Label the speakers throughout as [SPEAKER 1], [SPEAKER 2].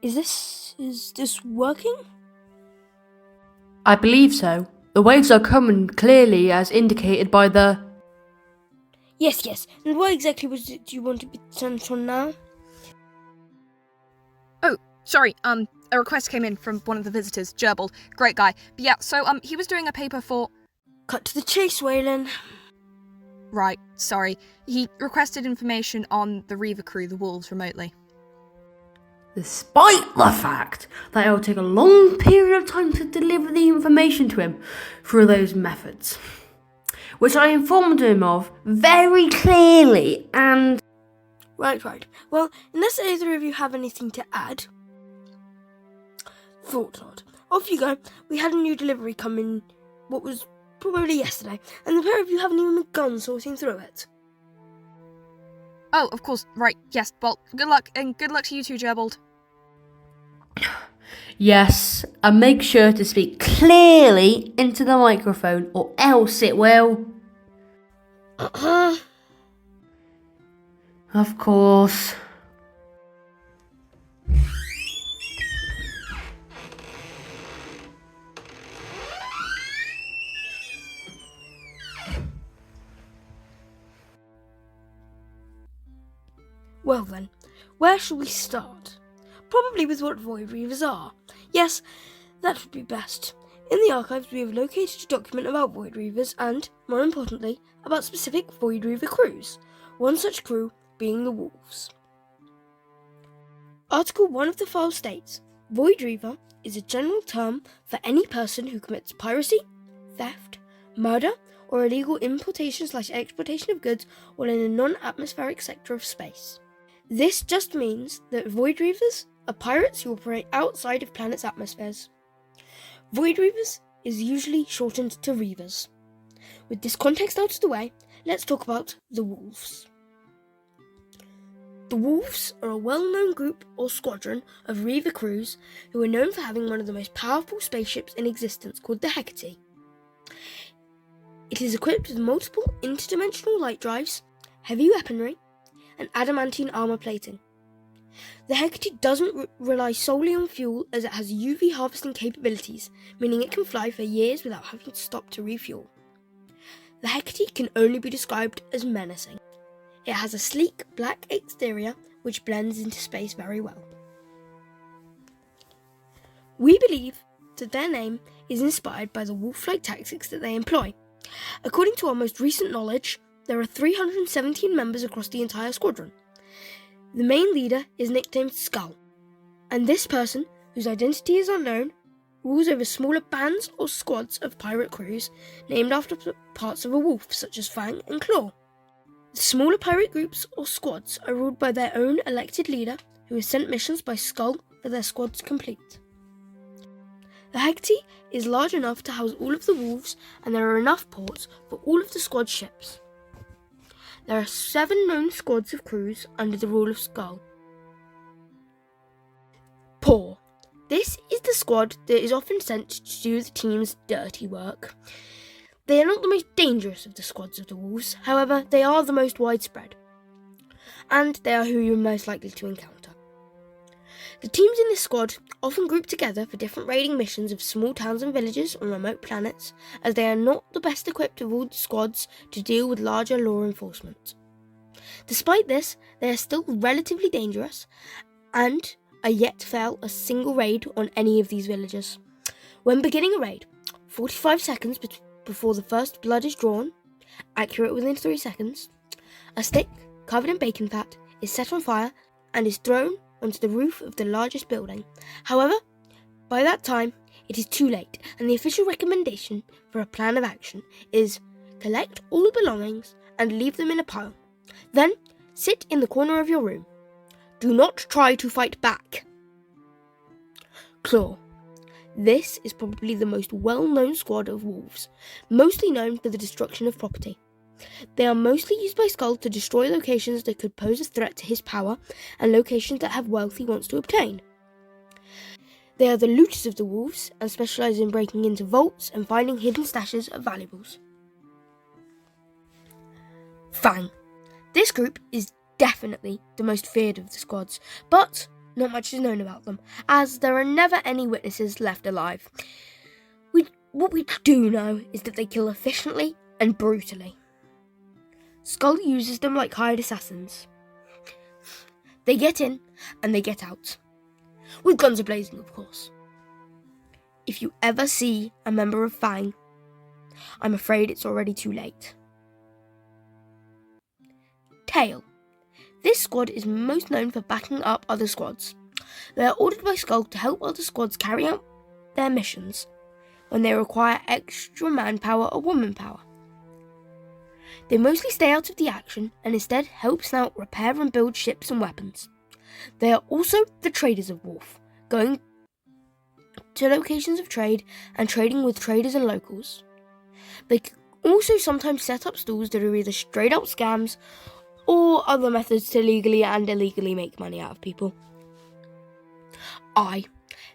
[SPEAKER 1] Is this working?
[SPEAKER 2] I believe so. The waves are coming clearly as indicated by the...
[SPEAKER 1] Yes. And what exactly do you want to be sent on now?
[SPEAKER 3] Oh, sorry, a request came in from one of the visitors, Gerbold. Great guy. But yeah, so, he was doing a paper for...
[SPEAKER 1] Cut to the chase, Waylon.
[SPEAKER 3] Right, sorry. He requested information on the Reaver crew, the Wolves, remotely.
[SPEAKER 2] Despite the fact that it will take a long period of time to deliver the information to him through those methods, which I informed him of very clearly and...
[SPEAKER 1] Right. Well, unless either of you have anything to add... Thought not. Off you go. We had a new delivery come in, what was probably yesterday, and the pair of you haven't even begun sorting through it.
[SPEAKER 3] Oh, of course, right, yes, well, good luck, and good luck to you too, Gerbold.
[SPEAKER 2] Yes, and make sure to speak clearly into the microphone or else it will... Of course.
[SPEAKER 1] Well then, where shall we start? Probably with what Void Reavers are. Yes, that would be best. In the archives we have located a document about Void Reavers and, more importantly, about specific Void Reaver crews, one such crew being the Wolves. Article 1 of the file states, Void Reaver is a general term for any person who commits piracy, theft, murder, or illegal importation/exportation of goods while in a non-atmospheric sector of space. This just means that Void Reavers are pirates who operate outside of planets' atmospheres. Void Reavers is usually shortened to Reavers. With this context out of the way, let's talk about the Wolves. The Wolves are a well-known group or squadron of Reaver crews who are known for having one of the most powerful spaceships in existence called the Hecate. It is equipped with multiple interdimensional light drives, heavy weaponry, and adamantine armor plating. The Hecate doesn't rely solely on fuel as it has UV harvesting capabilities, meaning it can fly for years without having to stop to refuel. The Hecate can only be described as menacing. It has a sleek black exterior which blends into space very well. We believe that their name is inspired by the wolf-like tactics that they employ. According to our most recent knowledge, there are 317 members across the entire squadron. The main leader is nicknamed Skull, and this person, whose identity is unknown, rules over smaller bands or squads of pirate crews named after parts of a wolf such as Fang and Claw. The smaller pirate groups or squads are ruled by their own elected leader, who is sent missions by Skull for their squads complete. The Hecate is large enough to house all of the wolves, and there are enough ports for all of the squad ships. There are 7 known squads of crews under the rule of Skull. Paw. This is the squad that is often sent to do the team's dirty work. They are not the most dangerous of the squads of the wolves, however, they are the most widespread, and they are who you're most likely to encounter. The teams in this squad often group together for different raiding missions of small towns and villages on remote planets, as they are not the best equipped of all the squads to deal with larger law enforcement. Despite this, they are still relatively dangerous, and are yet to fail a single raid on any of these villages. When beginning a raid, 45 seconds before the first blood is drawn, accurate within 3 seconds, a stick covered in bacon fat is set on fire and is thrown onto the roof of the largest building. However, by that time, it is too late, and the official recommendation for a plan of action is collect all the belongings and leave them in a pile. Then, sit in the corner of your room. Do not try to fight back. Claw. This is probably the most well-known squad of wolves, mostly known for the destruction of property. They are mostly used by Skull to destroy locations that could pose a threat to his power and locations that have wealth he wants to obtain. They are the looters of the wolves and specialise in breaking into vaults and finding hidden stashes of valuables. Fang. This group is definitely the most feared of the squads, but not much is known about them, as there are never any witnesses left alive. What we do know is that they kill efficiently and brutally. Skull uses them like hired assassins. They get in and they get out. With guns a-blazing, of course. If you ever see a member of Fang, I'm afraid it's already too late. Tail. This squad is most known for backing up other squads. They are ordered by Skull to help other squads carry out their missions when they require extra manpower or womanpower. They mostly stay out of the action and instead help Snout repair and build ships and weapons. They are also the traders of Wolf, going to locations of trade and trading with traders and locals. They can also sometimes set up stalls that are either straight up scams or other methods to legally and illegally make money out of people.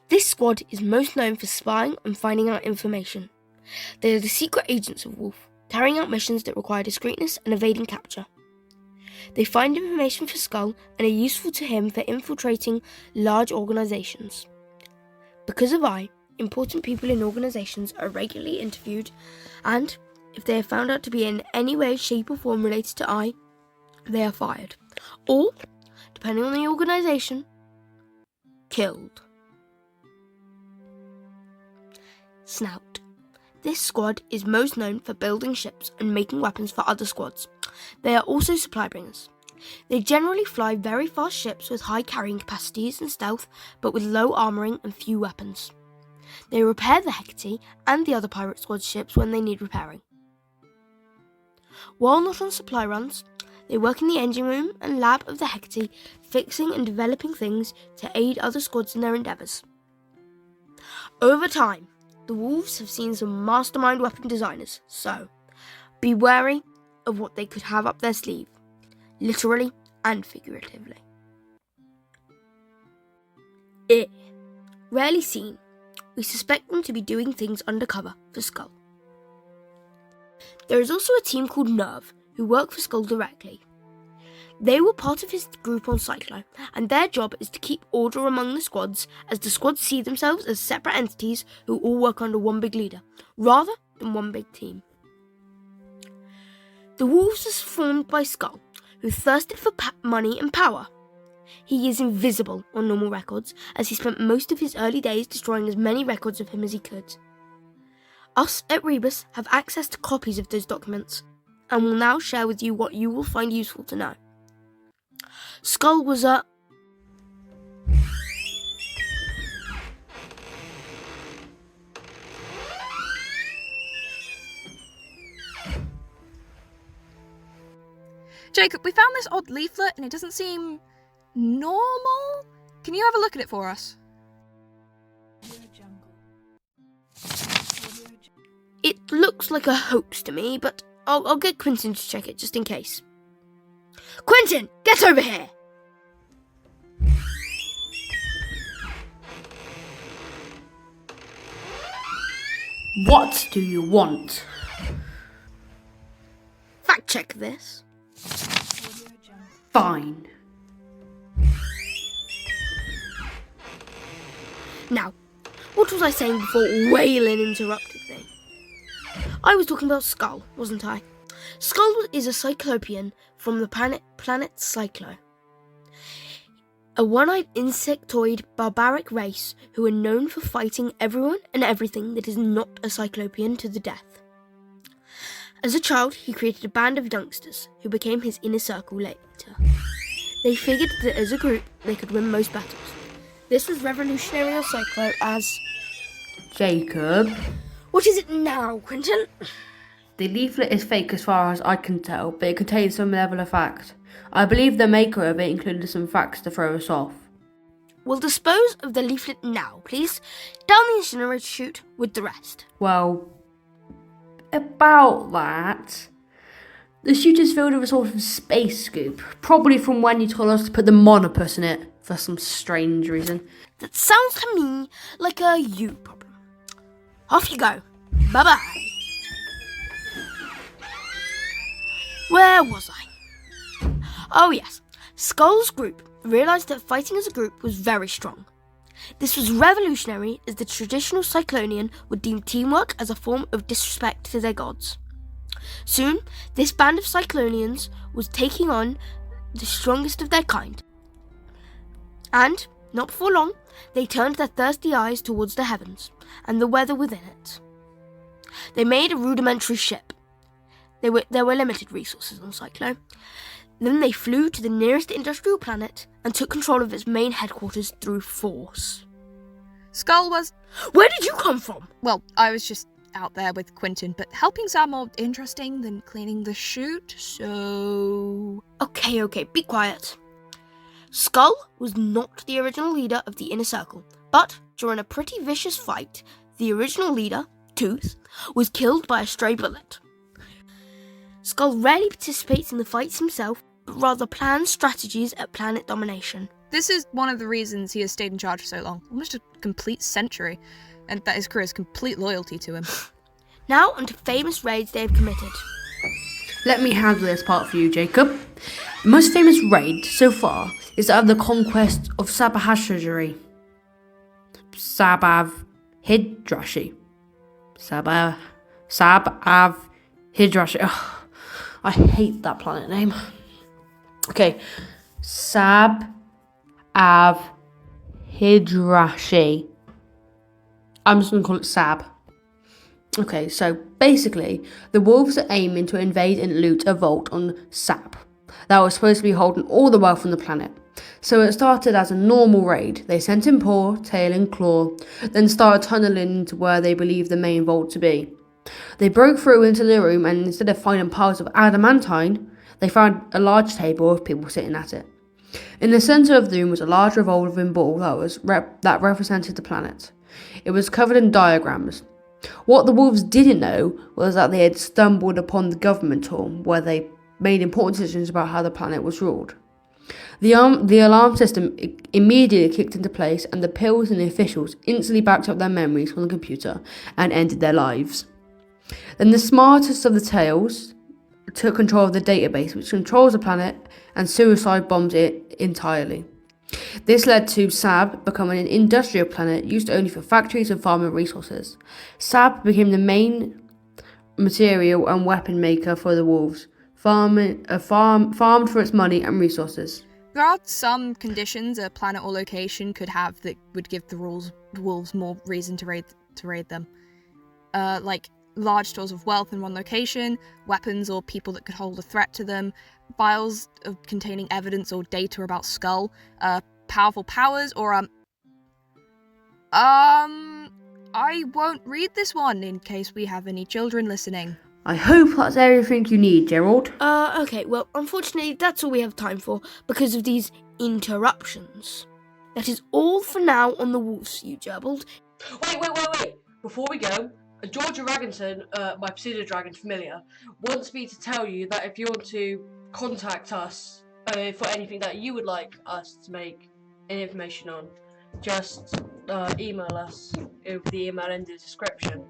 [SPEAKER 1] This squad is most known for spying and finding out information. They are the secret agents of Wolf, carrying out missions that require discreetness and evading capture. They find information for Skull and are useful to him for infiltrating large organisations. Because of important people in organisations are regularly interviewed, and if they are found out to be in any way, shape or form related to they are fired. Or, depending on the organisation, killed. Snout. This squad is most known for building ships and making weapons for other squads. They are also supply bringers. They generally fly very fast ships with high carrying capacities and stealth, but with low armouring and few weapons. They repair the Hecate and the other pirate squad ships when they need repairing. While not on supply runs, they work in the engine room and lab of the Hecate, fixing and developing things to aid other squads in their endeavours. Over time, the Wolves have seen some mastermind weapon designers, so be wary of what they could have up their sleeve, literally and figuratively. Rarely seen, we suspect them to be doing things undercover for Skull. There is also a team called Nerve, who work for Skull directly. They were part of his group on Cyclo, and their job is to keep order among the squads, as the squads see themselves as separate entities who all work under one big leader, rather than one big team. The Wolves was formed by Skull, who thirsted for money and power. He is invisible on normal records, as he spent most of his early days destroying as many records of him as he could. Us at Rebus have access to copies of those documents, and will now share with you what you will find useful to know. Skull was a...
[SPEAKER 3] Jacob, we found this odd leaflet and it doesn't seem normal. Can you have a look at it for us?
[SPEAKER 1] It looks like a hoax to me, but I'll get Quentin to check it just in case. Quentin, get over here!
[SPEAKER 2] What do you want?
[SPEAKER 1] Fact check this.
[SPEAKER 2] Fine.
[SPEAKER 1] Now, what was I saying before Waylon interrupted me? I was talking about Skull, wasn't I? Skull is a Cyclopean from the planet Cyclo. A one-eyed insectoid barbaric race who are known for fighting everyone and everything that is not a Cyclopean to the death. As a child, he created a band of youngsters who became his inner circle later. They figured that as a group, they could win most battles. This was revolutionary on Cyclo as...
[SPEAKER 2] Jacob?
[SPEAKER 1] What is it now, Quentin?
[SPEAKER 2] The leaflet is fake as far as I can tell, but it contains some level of fact. I believe the maker of it included some facts to throw us off.
[SPEAKER 1] We'll dispose of the leaflet now, please. Down the incinerator chute with the rest.
[SPEAKER 2] Well, about that... The chute is filled with a sort of space scoop, probably from when you told us to put the monopus in it, for some strange reason.
[SPEAKER 1] That sounds to me like a you problem. Off you go. Bye-bye. Where was I? Oh yes, Skull's group realised that fighting as a group was very strong. This was revolutionary, as the traditional Cyclonian would deem teamwork as a form of disrespect to their gods. Soon, this band of Cyclonians was taking on the strongest of their kind. And, not before long, they turned their thirsty eyes towards the heavens and the weather within it. They made a rudimentary ship. There were limited resources on Cyclo. Then they flew to the nearest industrial planet and took control of its main headquarters through force.
[SPEAKER 3] Skull was...
[SPEAKER 1] Where did you come from?
[SPEAKER 3] Well, I was just out there with Quentin, but helping sound more interesting than cleaning the chute, so...
[SPEAKER 1] Okay, be quiet. Skull was not the original leader of the Inner Circle, but during a pretty vicious fight, the original leader, Tooth, was killed by a stray bullet. Skull rarely participates in the fights himself, but rather plans strategies at planet domination.
[SPEAKER 3] This is one of the reasons he has stayed in charge for so long, almost a complete century, and that his crew has complete loyalty to him.
[SPEAKER 1] Now onto famous raids they have committed.
[SPEAKER 2] Let me handle this part for you, Jacob. The most famous raid so far is that of the conquest of Sabahashajari. Sabavhidrashi. Sabavhidrashi. Ugh, I hate that planet name. Okay, Sabavhidrashi. I'm just going to call it Sab. Okay, so basically, the wolves are aiming to invade and loot a vault on Sab that was supposed to be holding all the wealth on the planet. So it started as a normal raid. They sent in Paw, Tail and Claw, then started tunneling into where they believed the main vault to be. They broke through into the room, and instead of finding piles of adamantine, they found a large table with people sitting at it. In the centre of the room was a large revolving ball that represented the planet. It was covered in diagrams. What the wolves didn't know was that they had stumbled upon the government tool, where they made important decisions about how the planet was ruled. The alarm system immediately kicked into place, and the pills and the officials instantly backed up their memories from the computer and ended their lives. Then the smartest of the tails took control of the database, which controls the planet, and suicide bombed it entirely. This led to Sab becoming an industrial planet used only for factories and farming resources. Sab became the main material and weapon maker for the wolves, farmed for its money and resources.
[SPEAKER 3] There are some conditions a planet or location could have that would give the wolves more reason to raid them. Like large stores of wealth in one location, weapons or people that could hold a threat to them, files containing evidence or data about Skull, powerful powers, or I won't read this one in case we have any children listening.
[SPEAKER 2] I hope that's everything you need, Gerald.
[SPEAKER 1] Okay, well, unfortunately, that's all we have time for because of these interruptions. That is all for now on the wolves, you gerbil.
[SPEAKER 2] Wait. Before we go, Georgia Raginson, my pseudo-dragon familiar, wants me to tell you that if you want to contact us for anything that you would like us to make any information on, just email us with the email in the description.